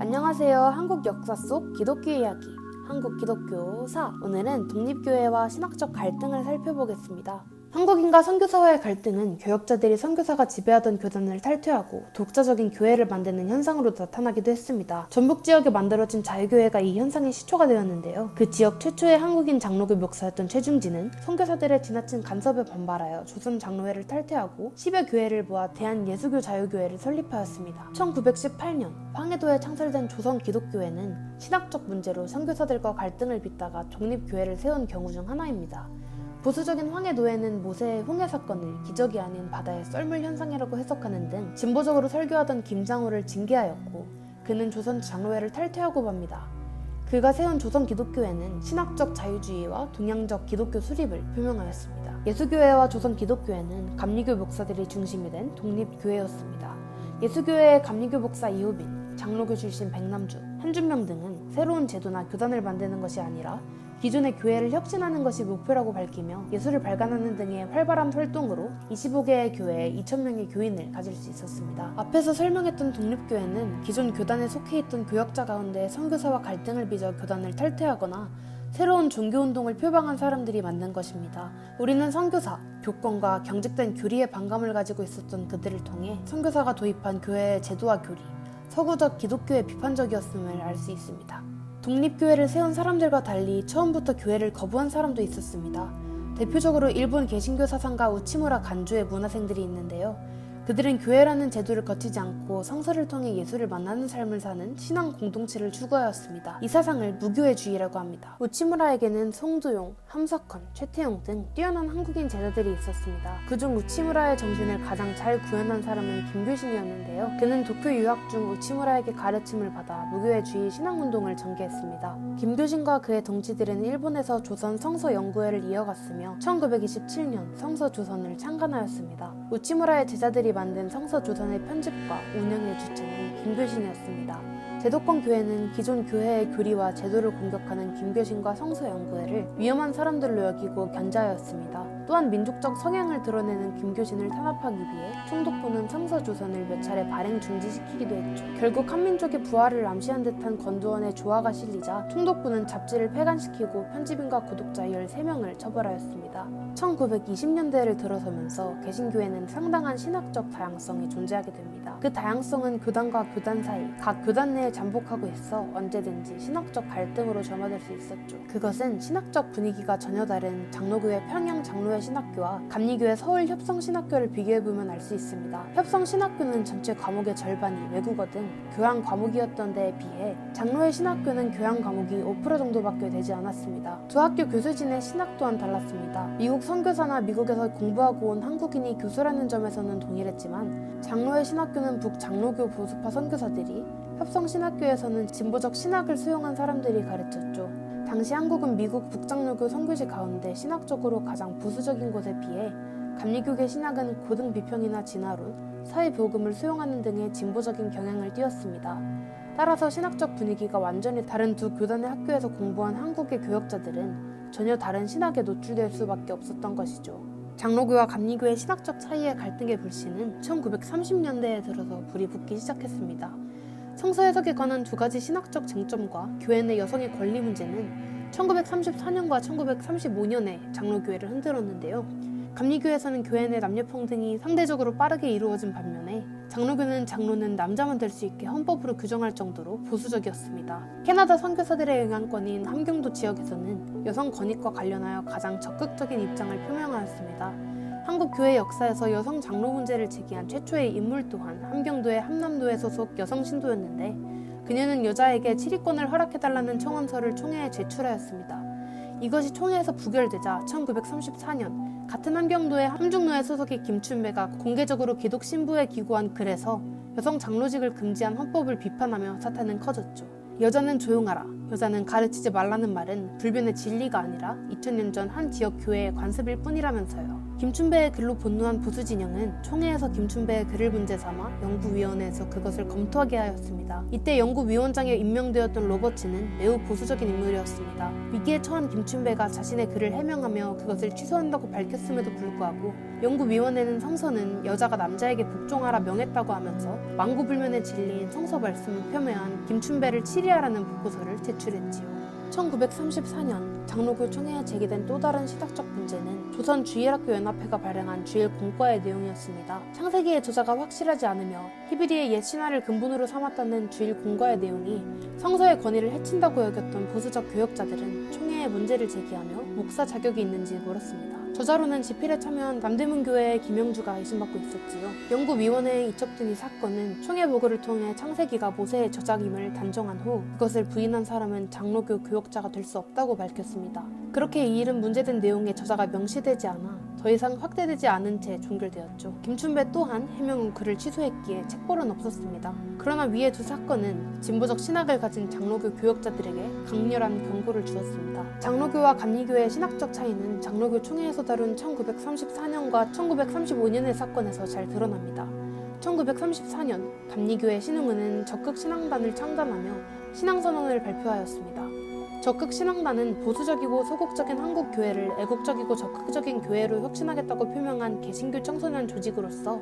안녕하세요. 한국 역사 속 기독교 이야기, 한국 기독교사. 오늘은 독립교회와 신학적 갈등을 살펴보겠습니다. 한국인과 선교사와의 갈등은 교역자들이 선교사가 지배하던 교단을 탈퇴하고 독자적인 교회를 만드는 현상으로 나타나기도 했습니다. 전북 지역에 만들어진 자유교회가 이 현상의 시초가 되었는데요. 그 지역 최초의 한국인 장로교 목사였던 최중진은 선교사들의 지나친 간섭에 반발하여 조선 장로회를 탈퇴하고 10여 교회를 모아 대한예수교 자유교회를 설립하였습니다. 1918년 황해도에 창설된 조선 기독교회는 신학적 문제로 선교사들과 갈등을 빚다가 독립교회를 세운 경우 중 하나입니다. 보수적인 황해도회는 모세의 홍해 사건을 기적이 아닌 바다의 썰물 현상이라고 해석하는 등 진보적으로 설교하던 김장호를 징계하였고, 그는 조선 장로회를 탈퇴하고 맙니다. 그가 세운 조선 기독교회는 신학적 자유주의와 동양적 기독교 수립을 표명하였습니다. 예수교회와 조선 기독교회는 감리교 목사들이 중심이 된 독립교회였습니다. 예수교회의 감리교 목사 이호빈, 장로교 출신 백남주, 한준명 등은 새로운 제도나 교단을 만드는 것이 아니라 기존의 교회를 혁신하는 것이 목표라고 밝히며 예수를 발간하는 등의 활발한 활동으로 25개의 교회에 2,000명의 교인을 가질 수 있었습니다. 앞에서 설명했던 독립교회는 기존 교단에 속해 있던 교역자 가운데 선교사와 갈등을 빚어 교단을 탈퇴하거나 새로운 종교운동을 표방한 사람들이 만든 것입니다. 우리는 선교사, 교권과 경직된 교리에 반감을 가지고 있었던 그들을 통해 선교사가 도입한 교회의 제도와 교리, 서구적 기독교에 비판적이었음을 알 수 있습니다. 독립교회를 세운 사람들과 달리 처음부터 교회를 거부한 사람도 있었습니다. 대표적으로 일본 개신교 사상가 우치무라 간주의 문화생들이 있는데요. 그들은 교회라는 제도를 거치지 않고 성서를 통해 예수를 만나는 삶을 사는 신앙 공동체를 추구하였습니다. 이 사상을 무교회주의라고 합니다. 우치무라에게는 송두용, 함석헌, 최태용 등 뛰어난 한국인 제자들이 있었습니다. 그중 우치무라의 정신을 가장 잘 구현한 사람은 김교신이었는데요. 그는 도쿄 유학 중 우치무라에게 가르침을 받아 무교회주의 신앙운동을 전개했습니다. 김교신과 그의 동지들은 일본에서 조선 성서연구회를 이어갔으며 1927년 성서조선을 창간하였습니다. 우치무라의 제자들이 만든 성서조선의 편집과 운영의 주체는 김교신이었습니다. 제도권 교회는 기존 교회의 교리와 제도를 공격하는 김교신과 성서연구회를 위험한 사람들로 여기고 견제하였습니다. 또한 민족적 성향을 드러내는 김교신을 탄압하기 위해 총독부는 성서조선을 몇 차례 발행 중지시키기도 했죠. 결국 한민족의 부활을 암시한 듯한 권두원의 조화가 실리자 총독부는 잡지를 폐간시키고 편집인과 구독자 13명을 처벌하였습니다. 1920년대를 들어서면서 개신교회는 상당한 신학적 다양성이 존재하게 됩니다. 그 다양성은 교단과 교단 사이, 각 교단 내에 잠복하고 있어 언제든지 신학적 갈등으로 점화될 수 있었죠. 그것은 신학적 분위기가 전혀 다른 장로교회 평양 장로회 신학교와 감리교회 서울 협성신학교를 비교해보면 알 수 있습니다. 협성신학교는 전체 과목의 절반이 외국어 등 교양 과목이었던 데에 비해 장로회 신학교는 교양 과목이 5% 정도밖에 되지 않았습니다. 두 학교 교수진의 신학 또한 달랐습니다. 미국 선교사나 미국에서 공부하고 온 한국인이 교수라는 점에서는 동일했지만 장로회 신학교는 북장로교 보수파 선교사들이 협성신학교에서는 진보적 신학을 수용한 사람들이 가르쳤죠. 당시 한국은 미국 북장로교 선교지 가운데 신학적으로 가장 보수적인 곳에 비해 감리교계 신학은 고등 비평이나 진화론, 사회보금을 수용하는 등의 진보적인 경향을 띄었습니다. 따라서 신학적 분위기가 완전히 다른 두 교단의 학교에서 공부한 한국의 교역자들은 전혀 다른 신학에 노출될 수밖에 없었던 것이죠. 장로교와 감리교의 신학적 차이의 갈등의 불씨는 1930년대에 들어서 불이 붙기 시작했습니다. 성서 해석에 관한 두 가지 신학적 쟁점과 교회 내 여성의 권리 문제는 1934년과 1935년에 장로교회를 흔들었는데요. 감리교에서는 교회 내 남녀평등이 상대적으로 빠르게 이루어진 반면에 장로교는 장로는 남자만 될 수 있게 헌법으로 규정할 정도로 보수적이었습니다. 캐나다 선교사들의 영향권인 함경도 지역에서는 여성 권익과 관련하여 가장 적극적인 입장을 표명하였습니다. 한국 교회 역사에서 여성 장로 문제를 제기한 최초의 인물 또한 함경도의 함남도회 소속 여성 신도였는데, 그녀는 여자에게 치리권을 허락해달라는 청원서를 총회에 제출하였습니다. 이것이 총회에서 부결되자 1934년 같은 함경도의 함중로회 소속의 김춘배가 공개적으로 기독 신부에 기고한 글에서 여성 장로직을 금지한 헌법을 비판하며 사탄은 커졌죠. 여자는 조용하라, 여자는 가르치지 말라는 말은 불변의 진리가 아니라 2000년 전 한 지역 교회의 관습일 뿐이라면서요. 김춘배의 글로 분노한 보수진영은 총회에서 김춘배의 글을 문제 삼아 연구위원회에서 그것을 검토하게 하였습니다. 이때 연구위원장에 임명되었던 로버츠는 매우 보수적인 인물이었습니다. 위기에 처한 김춘배가 자신의 글을 해명하며 그것을 취소한다고 밝혔음에도 불구하고 연구위원회는 성서는 여자가 남자에게 복종하라 명했다고 하면서 망구불면의 진리인 성서 말씀을 폄훼한 김춘배를 치리하라는 보고서를 제출했지요. 1934년 장로교 총회에 제기된 또 다른 신학적 문제는 조선주일학교연합회가 발행한 주일 공과의 내용이었습니다. 창세기의 저자가 확실하지 않으며 히브리의 옛 신화를 근본으로 삼았다는 주일 공과의 내용이 성서의 권위를 해친다고 여겼던 보수적 교역자들은 총회에 문제를 제기하며 목사 자격이 있는지 물었습니다. 저자로는 집필에 참여한 남대문 교회의 김영주가 의심받고 있었지요. 연구위원회에 이첩된 이 사건은 총회 보고를 통해 창세기가 모세의 저작임을 단정한 후 그것을 부인한 사람은 장로교 교역자가 될 수 없다고 밝혔습니다. 그렇게 이 일은 문제된 내용의 저자가 명시되지 않아 더 이상 확대되지 않은 채 종결되었죠. 김춘배 또한 해명 후 글을 취소했기에 책벌은 없었습니다. 그러나 위의 두 사건은 진보적 신학을 가진 장로교 교역자들에게 강렬한 경고를 주었습니다. 장로교와 감리교의 신학적 차이는 장로교 총회에서 다룬 1934년과 1935년의 사건에서 잘 드러납니다. 1934년 감리교의 신흥은은 적극 신앙단을 창단하며 신앙선언을 발표하였습니다. 적극 신앙단은 보수적이고 소극적인 한국 교회를 애국적이고 적극적인 교회로 혁신하겠다고 표명한 개신교 청소년 조직으로서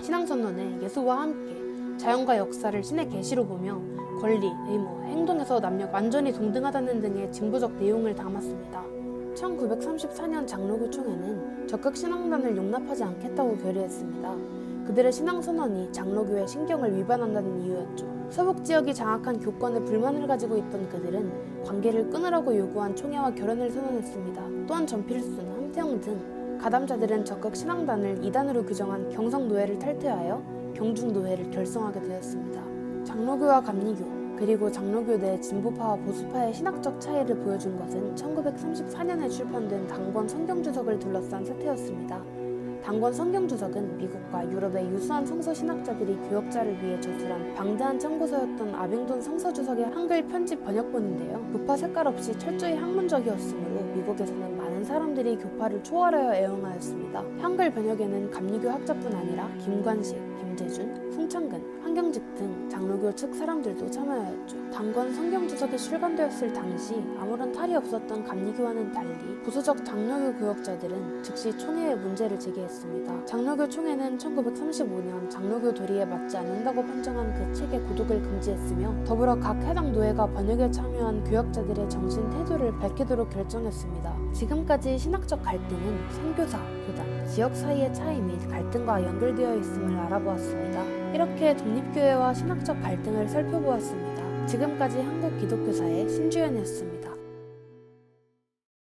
신앙선언에 예수와 함께 자연과 역사를 신의 계시로 보며 권리, 의무, 행동에서 남녀가 완전히 동등하다는 등의 진보적 내용을 담았습니다. 1934년 장로교 총회는 적극 신앙단을 용납하지 않겠다고 결의했습니다. 그들의 신앙선언이 장로교의 신경을 위반한다는 이유였죠. 서북 지역이 장악한 교권에 불만을 가지고 있던 그들은 관계를 끊으라고 요구한 총회와 결연을 선언했습니다. 또한 전필순, 함태영 등 가담자들은 적극 신앙단을 이단으로 규정한 경성노회를 탈퇴하여 경중노회를 결성하게 되었습니다. 장로교와 감리교 그리고 장로교 내 진보파와 보수파의 신학적 차이를 보여준 것은 1934년에 출판된 당권 성경주석을 둘러싼 사태였습니다. 당권 성경주석은 미국과 유럽의 유수한 성서 신학자들이 교역자를 위해 저술한 방대한 참고서였던 아빙돈 성서주석의 한글 편집 번역본인데요. 교파 색깔 없이 철저히 학문적이었으므로 미국에서는 많은 사람들이 교파를 초월하여 애용하였습니다. 한글 번역에는 감리교 학자뿐 아니라 김관식, 김재준, 송창근, 황경직 등 장로교 측 사람들도 참여하였죠. 당권 성경주석이 출간되었을 당시 아무런 탈이 없었던 감리교와는 달리 보수적 장로교 교역자들은 즉시 총회에 문제를 제기했습니다. 장로교 총회는 1935년 장로교 도리에 맞지 않는다고 판정한 그 책의 고독을 금지했으며 더불어 각 해당 노회가 번역에 참여한 교역자들의 정신 태도를 밝히도록 결정했습니다. 지금까지 신학적 갈등은 선교사, 교단, 지역 사이의 차이 및 갈등과 연결되어 있음을 알아보았습니다. 이렇게 독립교회와 신학적 갈등을 살펴보았습니다. 지금까지 한국기독교사의 신주연이었습니다.